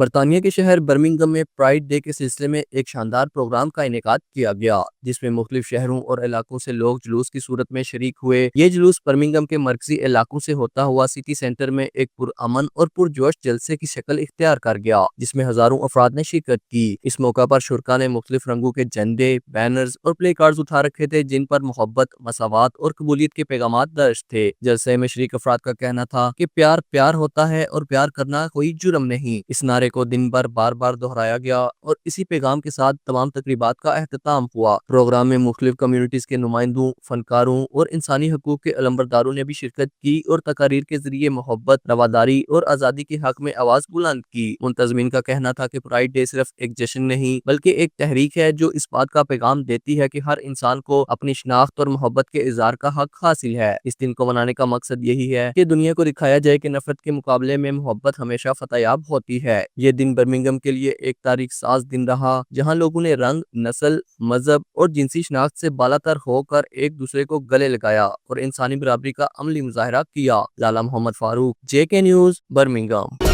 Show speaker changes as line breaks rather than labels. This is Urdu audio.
برطانیہ کے شہر برمنگھم میں پرائڈ ڈے کے سلسلے میں ایک شاندار پروگرام کا انعقاد کیا گیا، جس میں مختلف شہروں اور علاقوں سے لوگ جلوس کی صورت میں شریک ہوئے۔ یہ جلوس برمنگھم کے مرکزی علاقوں سے ہوتا ہوا سٹی سینٹر میں ایک پرامن اور پرجوش جلسے کی شکل اختیار کر گیا، جس میں ہزاروں افراد نے شرکت کی۔ اس موقع پر شرکاء نے مختلف رنگوں کے جھنڈے، بینرز اور پلے کارڈز اٹھا رکھے تھے، جن پر محبت، مساوات اور قبولیت کے پیغامات درج تھے۔ جلسے میں شریک افراد کا کہنا تھا کہ پیار پیار ہوتا ہے اور پیار کرنا کوئی جرم نہیں۔ اس نعرے کو دن بھر بار بار دہرایا گیا اور اسی پیغام کے ساتھ تمام تقریبات کا اختتام ہوا۔ پروگرام میں مختلف کمیونٹیز کے نمائندوں، فنکاروں اور انسانی حقوق کے علمبرداروں نے بھی شرکت کی اور تقاریر کے ذریعے محبت، رواداری اور آزادی کے حق میں آواز بلند کی۔ منتظمین کا کہنا تھا کہ پرائڈ ڈے صرف ایک جشن نہیں بلکہ ایک تحریک ہے جو اس بات کا پیغام دیتی ہے کہ ہر انسان کو اپنی شناخت اور محبت کے اظہار کا حق حاصل ہے۔ اس دن کو منانے کا مقصد یہی ہے کہ دنیا کو دکھایا جائے کہ نفرت کے مقابلے میں محبت ہمیشہ فتح یاب ہوتی ہے۔ یہ دن برمنگھم کے لیے ایک تاریخ ساز دن رہا، جہاں لوگوں نے رنگ، نسل، مذہب اور جنسی شناخت سے بالاتر ہو کر ایک دوسرے کو گلے لگایا اور انسانی برابری کا عملی مظاہرہ کیا۔ لالہ محمد فاروق، JK نیوز، برمنگھم۔